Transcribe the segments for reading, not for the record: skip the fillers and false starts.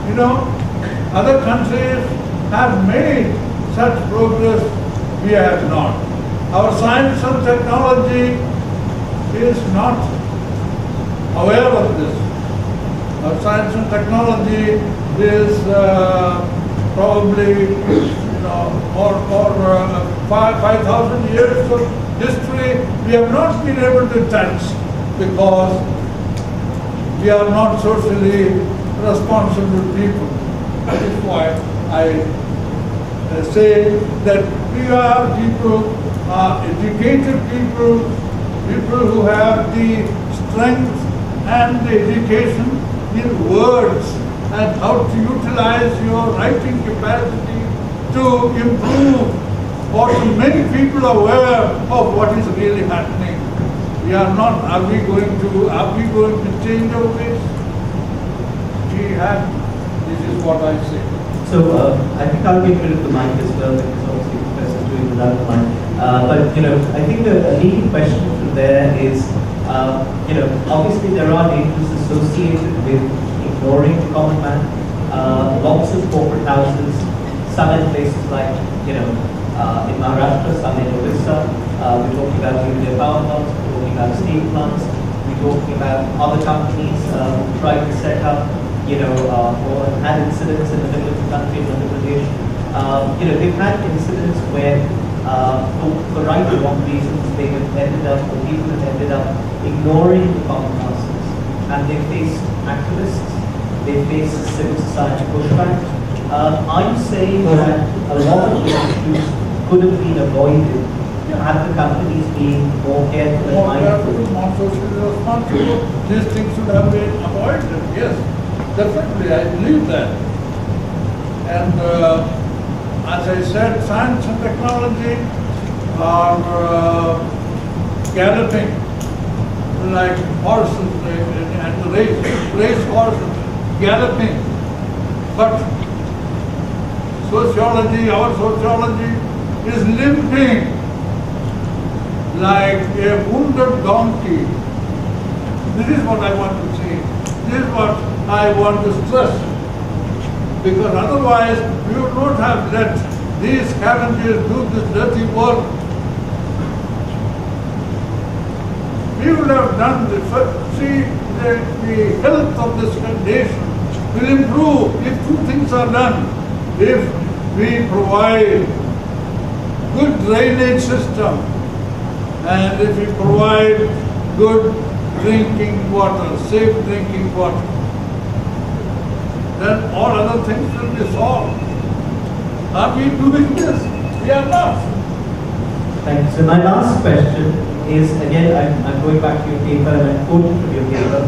You know, other countries have made such progress, we have not. Our science and technology is not aware of this. Our science and technology is probably, or 5,000 years of history we have not been able to touch because we are not socially responsible people. That is why I say that we are people, educated people, people who have the strength and the education in words and how to utilize your writing capacity to improve or to make people aware of what is really happening. We are not, are we going to change our ways? We have, this is what I say. So I think I'll get rid of the mic as well because obviously the professor's doing without the mic. But I think the leading question from there is, obviously there are dangers associated with ignoring the common man. Lots of corporate houses, some in places like, in Maharashtra, some in Orissa. We're talking about nuclear power plants, we're talking about steel plants, we're talking about other companies who try to set up, or had incidents in the middle of the country, in Madhya Pradesh. They've had incidents where, for right or wrong reasons, they have ended up, or people have ended up ignoring the common masses. And they faced activists, they faced civil society pushback. I'm saying that a lot of the issues could have been avoided had the companies been more careful and mindful. More socially responsible. These things should have been avoided. Yes, definitely, I believe that. And as I said, science and technology are galloping like horses and the race horses galloping. But sociology, our sociology is limping like a wounded donkey. This is what I want to say. This is what I want to stress. Because otherwise, we would not have let these scavengers do this dirty work. We would have done the health of this nation will improve if two things are done. If we provide good drainage system, and if we provide good drinking water, safe drinking water, then all other things will be solved. Are we doing this? We are not. Thank you. So my last question is, again, I'm going back to your paper and I'm quoting from your paper.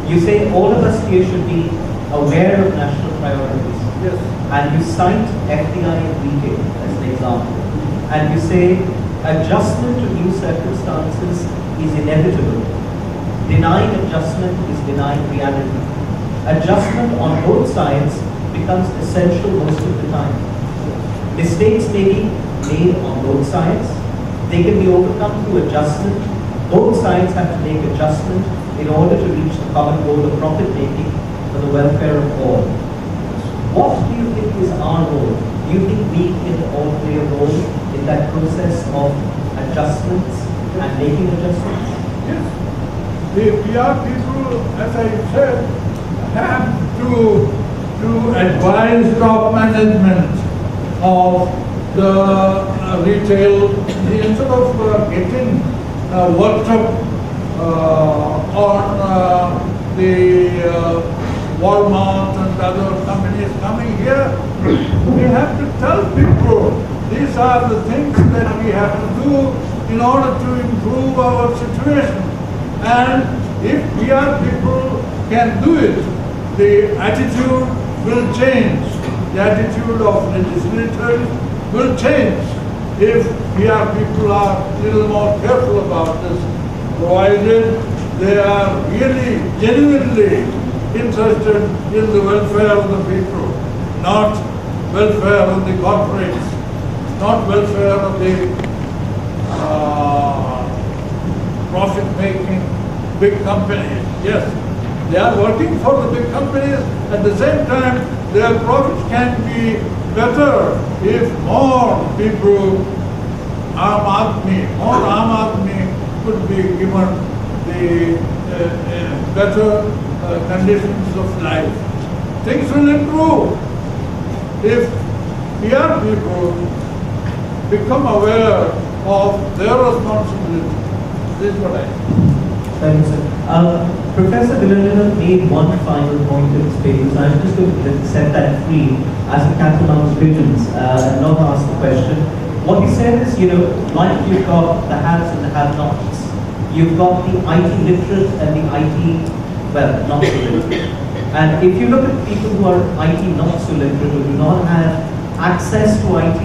You say all of us here should be aware of national priorities. Yes. And you cite FDI and retail as an example. And you say adjustment to new circumstances is inevitable. Denying adjustment is denying reality. Adjustment on both sides becomes essential most of the time. Mistakes may be made on both sides. They can be overcome through adjustment. Both sides have to make adjustment in order to reach the common goal of profit making for the welfare of all. What do you think is our role? Do you think we can all play a role in that process of adjustments and making adjustments? Yes. The PR people, as I said, have to advise top management of the retail, instead of getting worked up on the Walmart and other companies coming here. We have to tell people these are the things that we have to do in order to improve our situation. And if PR people can do it, the attitude will change. The attitude of legislators will change if PR people are a little more careful about this, provided they are really, genuinely interested in the welfare of the people, not welfare of the corporates, not welfare of the profit-making big companies. Yes, they are working for the big companies. At the same time, their profits can be better if more people, more Aam Aadmi could be given the better conditions of life. Things will improve if PR people become aware of their responsibility. This is what I think. Thank you, sir. Professor Villanueva made one final point in his paper, so I'm just going to set that free as a catalog's pigeons and not ask the question. What he said is, like you've got the haves and the have-nots, you've got the IT literate and the IT, well, not so literate. And if you look at people who are IT not so literate, who do not have access to IT,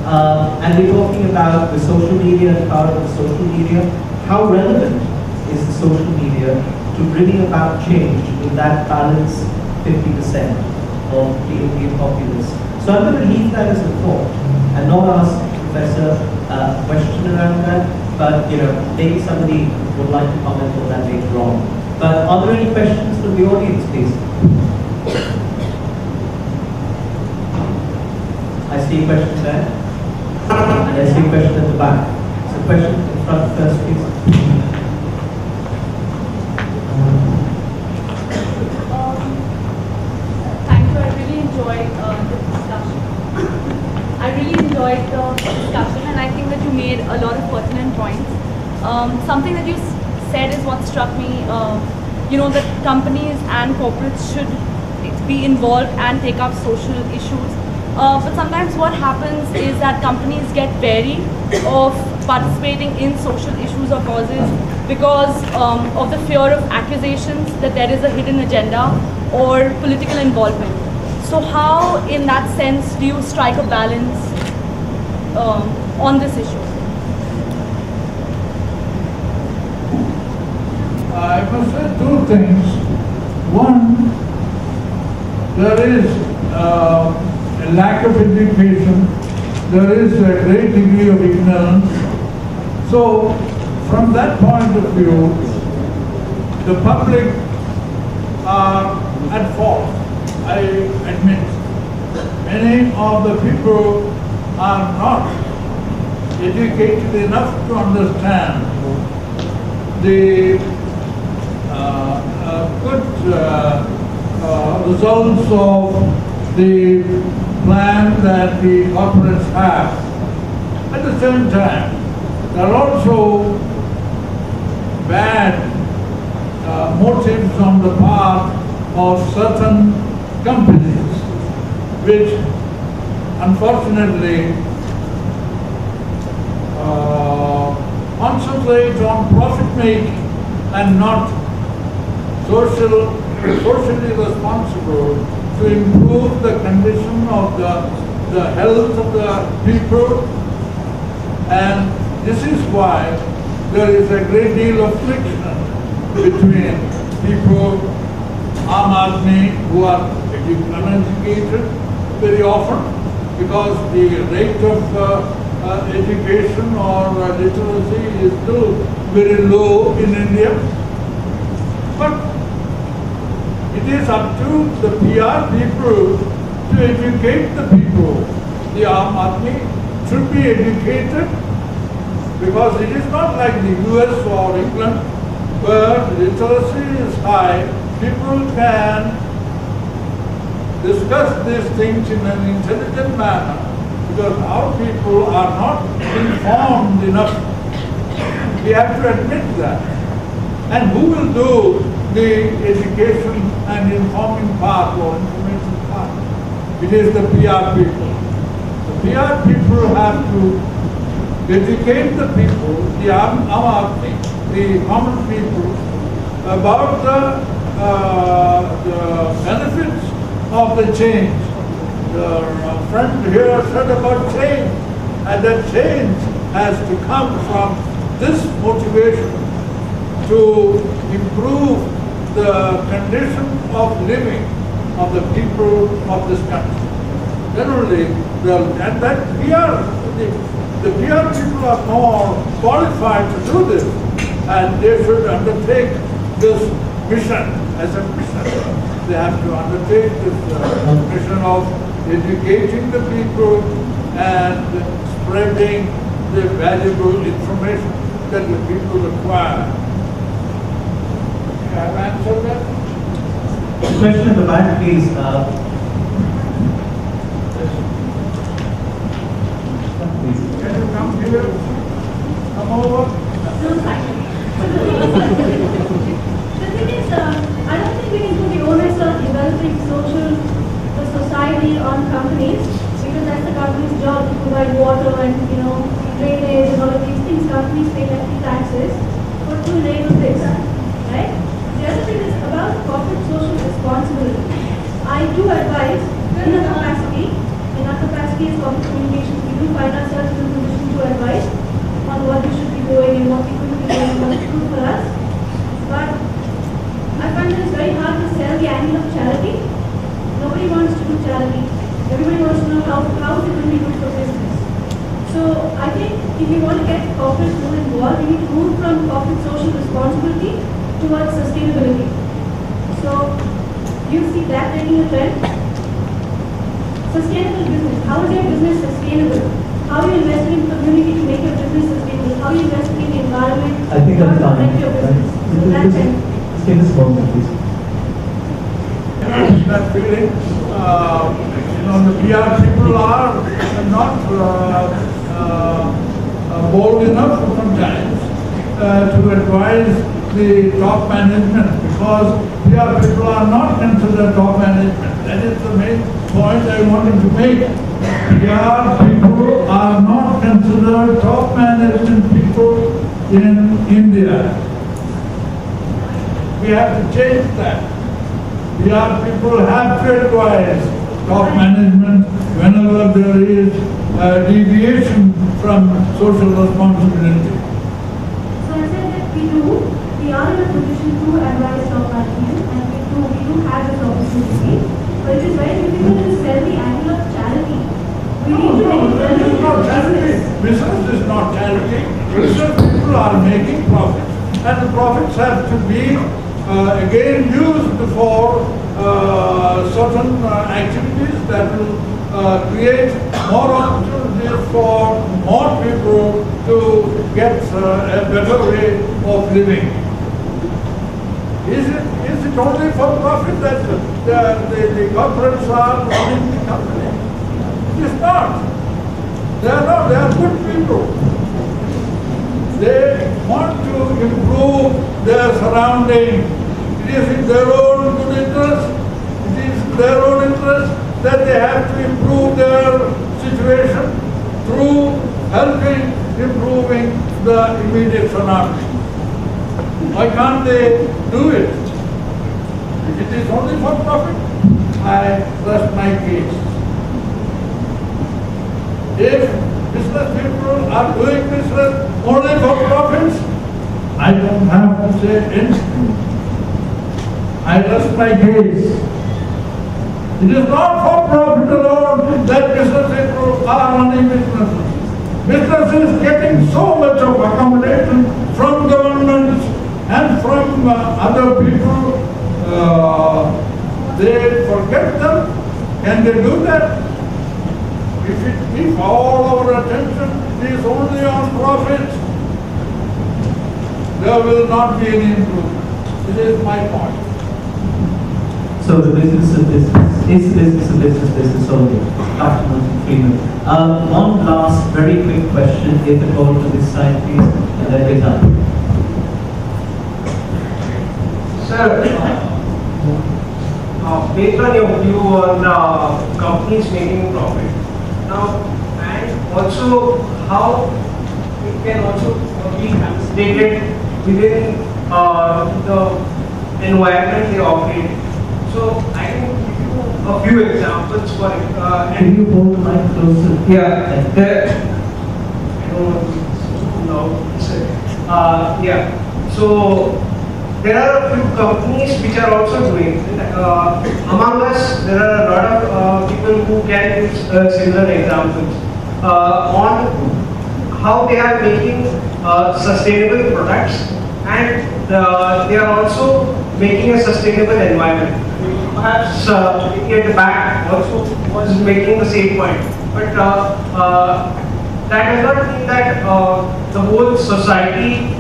and we're talking about the social media and power of the social media, how relevant is the social media to bringing about change in that balance 50% of the Indian populace? So I'm going to leave that as a thought and not ask Professor a question around that, but maybe somebody would like to comment on that later on. But are there any questions from the audience, please? I see a question there, and I see a question at the back. So question in front first, please. Thank you. I really enjoyed the discussion. I really enjoyed the discussion, and I think that you made a lot of pertinent points. Something that you said is what struck me. That companies and corporates should be involved and take up social issues. But sometimes what happens is that companies get wary of participating in social issues or causes because of the fear of accusations that there is a hidden agenda or political involvement. So how, in that sense, do you strike a balance on this issue? I must say two things. One, there is a lack of education, there is a great degree of ignorance. So, from that point of view, the public are at fault, I admit. Many of the people are not educated enough to understand the good results of the plan that the corporates have. At the same time, there are also bad motives on the part of certain companies, which unfortunately concentrate on profit making and not socially responsible to improve the condition of the health of the people. And this is why there is a great deal of friction between people, Aam Aadmi, who are uneducated very often, because the rate of education or literacy is still very low in India. But it is up to the PR people to educate the people. The Aam Aadmi should be educated, because it is not like the US or England where literacy is high. People can discuss these things in an intelligent manner, because our people are not informed enough. We have to admit that. And who will do the education and informing part or information part? It is the PR people. The PR people have to educate the people, the Aam Aadmi, the common people, about the benefits of the change. The friend here said about change, and that change has to come from this motivation to improve the condition of living of the people of this country. Generally, and that the PR people are more qualified to do this, and they should undertake this mission as a mission. they have to undertake this mission of educating the people and spreading the valuable information that the people require. Have I answered that? Question at the back, please. Can you come here? Come over. No, actually. The thing is, I don't think we can put the onus of developing the society on companies, because that's the company's job to provide water and, drainage and all of these things. Companies pay hefty taxes for to enable this, right? The other thing is about corporate social responsibility. I do advise in our capacity as corporate communications, we do find ourselves in a position to advise on what we should be doing and what we could be doing, what's good for us. But I find that it's very hard to sell the angle of charity. Nobody wants to do charity. Everybody wants to know how is it going to be good for business. So I think if you want to get corporates more involved, you need to move from corporate social responsibility towards sustainability. So you see that taking a trend? Sustainable business. How is your business sustainable? How are you investing in community to make your business sustainable? How are you investing in the environment I think to that's fine. protect your business? So that's it. Let's take this moment, please. That feeling, the PR people are not bold enough sometimes to advise the top management, because PR people are not considered top management. That is the main point I wanted to make. PR people are not considered top management people in India. We have to change that. PR people have to advise top management whenever there is a deviation from social responsibility. So I said that we are in a position to advise top management, and we do have this opportunity, but it is very difficult to sell the angle of charity. We need to make This is not charity. Business is not charity. Business people are making profits, and the profits have to be again used for certain activities that will create more opportunities for more people to get a better way of living. Is it only for profit that the corporates are running the company? It is not. They are not. They are good people. They want to improve their surroundings. It is in their own good interest. It is in their own interest that they have to improve their situation through improving the immediate surroundings. Why can't they do it? If it is only for profit, I rest my case. If business people are doing business only for profits, I don't have to say anything. I rest my case. It is not for profit alone that business people are running businesses. Business is getting so much of accommodation from governments and from other people. They forget them. Can they do that? If all our attention is only on profit, there will not be any improvement. This is my point. So the business of business is the business of business only. Dr. Milton Freeman. One last very quick question, if at all, to this side, please, and then we're done. Sir, based on your view on companies making profit, now, and also how it can also be translated within the environment they operate. So I can give you a few examples for it. Can you hold the mic closer? Yeah, I don't want to yeah. So there are a few companies which are also doing. Among us, there are a lot of people who can give similar examples on how they are making sustainable products, and they are also making a sustainable environment. perhaps at the back also was making the same point. But that does not mean that the whole society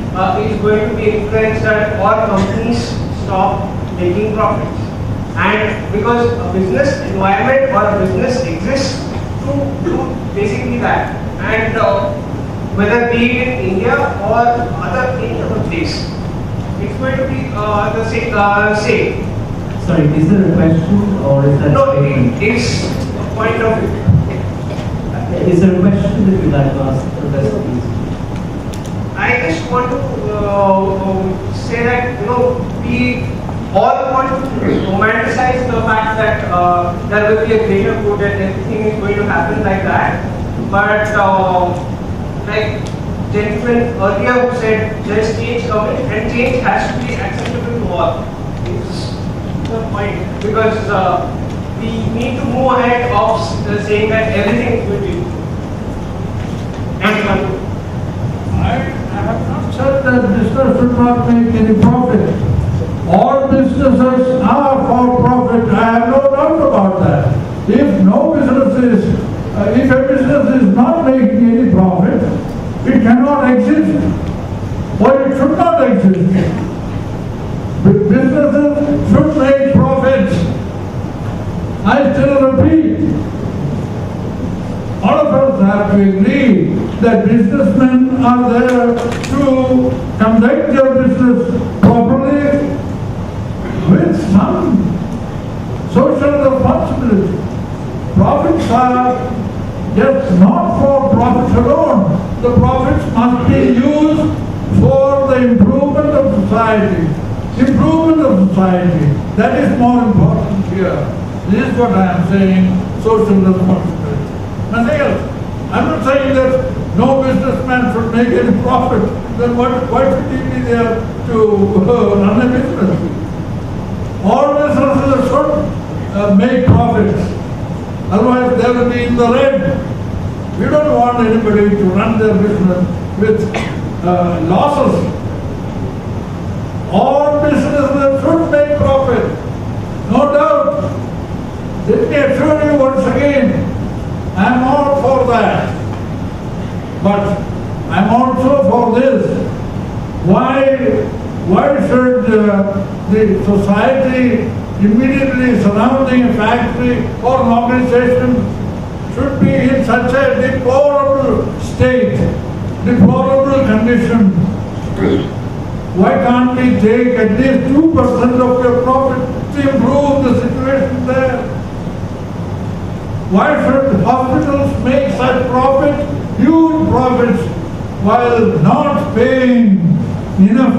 is going to be influenced and or companies stop making profits. And because a business environment or a business exists to basically that. And whether be it in India or any other place, it's going to be the same. Sorry, is there a question or is that No, statement? it's a point of view. Is there a question that you'd like to ask Professor, please? I just want to say that we all want to romanticize the fact that there will be a greater good and everything is going to happen like that. But like gentleman earlier who said there is change coming and change has to be acceptable to all. It's the point because we need to move ahead of saying that everything will be good. I have not said that business should not make any profit. All businesses are for profit. I have no doubt about that. If a business is not making any profit, it cannot exist, or it should not exist. Businesses should make profits. I still repeat, all of us have to agree that businessmen are there to conduct their business properly with some social responsibility. Profits are just not for profits alone. The profits must be used for the improvement of society. Improvement of society. That is more important here. This is what I am saying, social responsibility. Nothing else. I'm not saying that no businessman should make any profit. Then why should he be there to run a business? All businesses should make profits. Otherwise they will be in the red. We don't want anybody to run their business with losses. All businesses should make profit. No doubt. Let me assure you once again, I am all for that. But I am also for this. Why should the society immediately surrounding a factory or an organization should be in such a deplorable state, deplorable condition? Why can't we take at least 2% of your profit to improve the situation there? Why should hospitals make such profit, huge profits, while not paying enough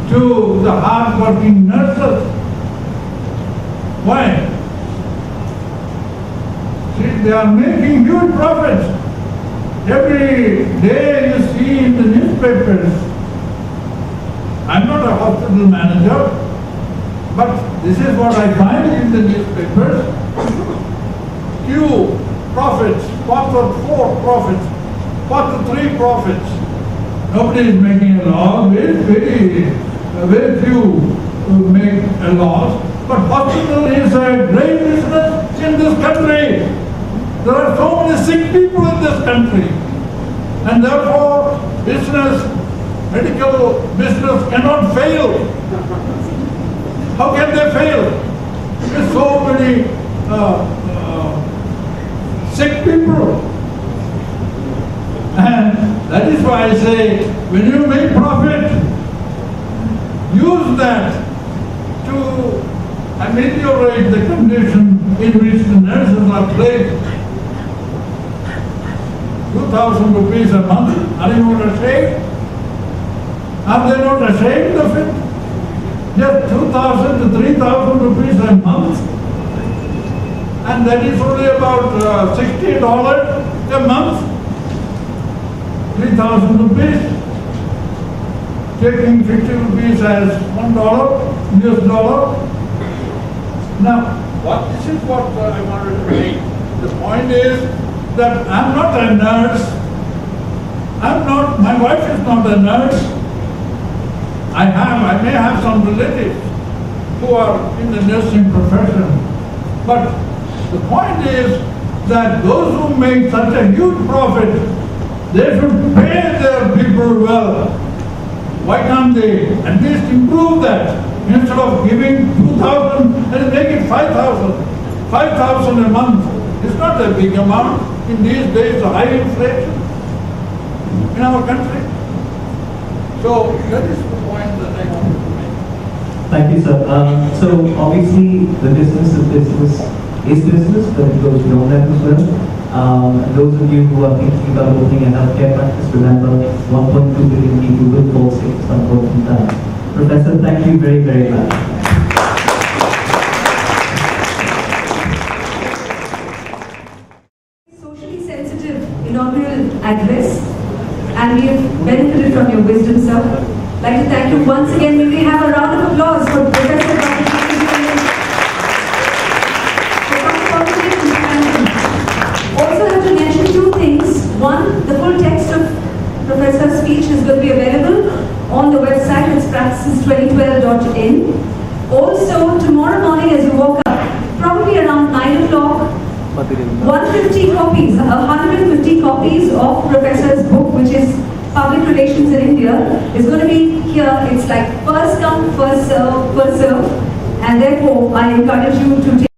to the hard-working nurses? Why? See, they are making huge profits. Every day you see in the newspapers. I'm not a hospital manager, but this is what I find in the newspapers. Few profits, quarter 4 profits, quarter 3 profits. Nobody is making a loss. Very few make a loss. But hospital is a great business in this country. There are so many sick people in this country. And therefore, medical business cannot fail. How can they fail? There are so many sick people. And that is why I say, when you make profit, use that to ameliorate the condition in which the nurses are placed. 2,000 rupees a month, are you not ashamed? Are they not ashamed of it? Just 2,000 to 3,000 rupees a month. And that is only about $60 a month. 3,000 rupees. Taking 50 rupees as $1 US dollar. Now, this is what I wanted to make. The point is that I'm not a nurse. My wife is not a nurse. I may have some relatives who are in the nursing profession. But the point is that those who make such a huge profit, they should pay their people well. Why can't they at least improve that? Instead of giving 2,000, let us make it 5,000. 5,000 a month. It's not a big amount in these days of high inflation in our country. So that is the point that I want to make. Thank you, sir. So obviously the business is business, but it goes beyond that as well. And those of you who are thinking about opening a healthcare practice, remember 1.2 billion people will fall sick at some point in time. Professor, thank you very, very much. Socially sensitive inaugural address, and we have benefited from your wisdom, sir. I'd like to thank you once again. May we have a round of applause for Professor Dr. Also have to mention two things. One, the full text of Professor's speech is going to be available on the website. It's praxis2012.in. Also, tomorrow morning as you walk up, probably around 9 o'clock, 150 copies of Professor's book, which is Public Relations in India, is going to be here. It's like first come, first serve, and therefore I encourage you to take